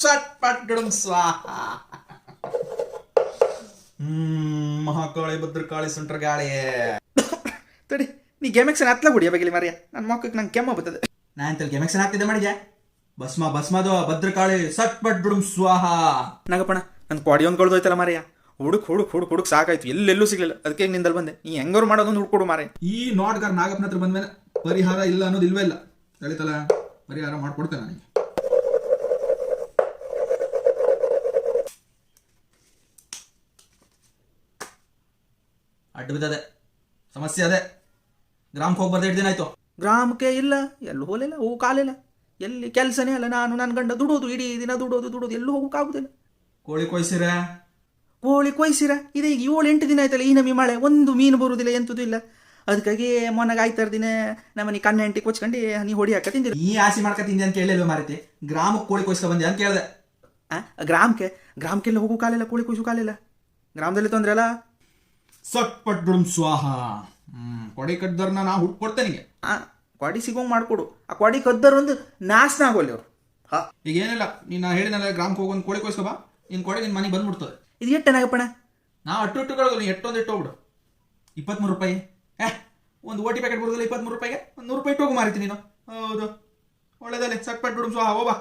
ಚಟ್ಪಟ್ ಡುಡುಂ ಸ್ವಾಹ. ಮಹಾಕಾಳಿ ಭದ್ರಕಾಳಿ ಸುಂಟ್ರಗಾಳಿ. ತಡಿ, ನೀ ಗೆಮೆಕ್ಸನ್ ಹತ್ಲ ಕುಡಿಯ ಬಗಿಲಿ ಮರ್ಯ, ನನ್ನ ಮಕ್ಕಕ್ಕೆ ನಂಗೆ ಕೆಮ್ಮ ಬರ್ತದೆ. ನಾ ಎಂತಲ್ಲಿ ಗೆಮೆಕ್ಸನ್ ಆಗ್ತಿದ್ದೆ ಮಾಡಿದ್ಯಾ? ಭಸ್ಮದು ಭದ್ರಕಾಳಿ ಸಟ್ಪಟ್ ಡುಡುಂ ಸ್ವಾಹ. ನಾಗಪ್ಪಣ ನನ್ನ ಕೊಡಿ ಒಂದು ಕೊಳ್ದೋಯ್ತಲ್ಲ ಮಾರ್ಯ, ಹುಡುಕ್ ಸಾಕಾಯ್ತು, ಎಲ್ಲೆಲ್ಲೂ ಸಿಗ್ಲಿಲ್ಲ. ಅದಕ್ಕೆ ನಿಂದಲ್ಲಿ ಬಂದೆ. ನೀ ಹೆಂಗಾರು ಮಾಡೋದೊಂದು ಹುಡ್ಕೊಡು ಮಾರೆ. ಈ ನಾಟ್ಗಾರ ನಾಗಪ್ಪನ ಹತ್ರ ಬಂದ್ಮೇಲೆ ಪರಿಹಾರ ಇಲ್ಲ ಅನ್ನೋದು ಇಲ್ವೇ ಇಲ್ಲ. ಹೇಳಿತಲ್ಲ, ಪರಿಹಾರ ಮಾಡ್ಕೊಡ್ತೇನೆ ನನಗೆ. ಅಡ್ಡ ಬಿದ್ದದೆ, ಸಮಸ್ಯೆ ಅದೇ. ಗ್ರಾಮಕ್ಕೆ ಹೋಗಿ ಬರ್ದೆ 2 ದಿನ ಆಯ್ತು. ಗ್ರಾಮಕ್ಕೆ ಇಲ್ಲ, ಎಲ್ಲೂ ಹೋಲಿಲ್ಲ, ಹೂ ಕಾಲಿಲ್ಲ, ಎಲ್ಲಿ ಕೆಲಸನೇ ಅಲ್ಲ. ನಾನು ನನ್ನ ಗಂಡ ದುಡೋದು, ಇಡೀ ದಿನ ದುಡೋದು, ಎಲ್ಲೂ ಹೋಗೋಕ್ಕಾಗುದಿಲ್ಲ. ಕೋಳಿ ಕೊಯ್ಸಿರ? ಕೋಳಿ ಕೊಯ್ಸಿರ ಇದೆ. ಈಗ 7-8 ದಿನ ಆಯ್ತಲ್ಲ ಈ ನಮಿ ಮಳೆ, ಒಂದು ಮೀನು ಬರುವುದಿಲ್ಲ, ಎಂತದೂ ಇಲ್ಲ. ಅದಕ್ಕಾಗಿ ಮೊನ್ನಾಗ ಆಯ್ತಾರ ದಿನ ನಮ್ಮನಿ ಕಣ್ಣು ಹೆಂಟಿ ಕೊಚ್ಕೊಂಡು ನೀ ಹೊಡಿ ಹಾಕ ತಿಂದಿಲ್ಲ. ನೀ ಆಸೆ ಮಾಡ್ಕೊತಿಂದೆ ಅಂತ ಕೇಳಿಲ್ವ ಮಾರೈತಿ? ಗ್ರಾಮಕ್ಕೆ ಕೋಳಿ ಕೊಯ್ಸ್ಕೊ ಬಂದೆ ಅಂತ ಕೇಳಿದೆ. ಗ್ರಾಮಕ್ಕೆಲ್ಲ ಹೋಗೋ ಕಾಲಿಲ್ಲ, ಕೋಳಿ ಕೊಯ್ಸು ಕಾಲಿಲ್ಲ. ಗ್ರಾಮದಲ್ಲಿ ತೊಂದ್ರೆ ಅಲ್ಲ. ಸಟ್ಪಟ್ ಡುಡುಂ ಸ್ವಾಹ. ಕೊಡಿ ಕದ್ದರ್ನ ನಾ ಹುಟ್ಕೊಡ್ತೇನೆ. ಕೊಡಿ ಸಿಗೋಂಗ್ ಮಾಡ್ಕೊಡು. ಆ ಕೊಡಿ ಕದ್ದರ್ ಒಂದು ನಾಶನ ಆಗೋಲ್ಲಿ ಅವರು. ಈಗ ಏನಿಲ್ಲ, ನೀನು ಹೇಳಿನಲ್ಲ ಗ್ರಾಮಕ್ಕೆ ಹೋಗಿ ಒಂದು ಕೋಳಿ ಕೊಯ್ಸ್ಕೊ ಬಾ, ನಿನ್ನ ಕೊಡಿ ನಿನ್ನ ಮನೆಗೆ ಬಂದ್ಬಿಡ್ತದೆ. ಇದು ಎಟ್ಟನಾಗಪ್ಪಣ? ನಾ ಅಟ್ಟು ನೀ ಎಟ್ಟೊಂದು ಇಟ್ಟೋಗ್ಬಿಡು. 23 ರೂಪಾಯಿ. ಒಂದು ಓಟಿ ಪ್ಯಾಕೆಟ್ ಬರೋದಿಲ್ಲ 23 ರೂಪಾಯಿಗೆ. ಒಂದು 100 ರೂಪಾಯಿ ಇಟ್ಟೋಗು ಮಾರಿತೀನಿ ನೀನು. ಹೌದು, ಒಳ್ಳೇದಲ್ಲಿ ಸಟ್ಪಟ್ ಡುಡುಂ ಸ್ವಾಹ. ಹೋಗ್ಬಾ.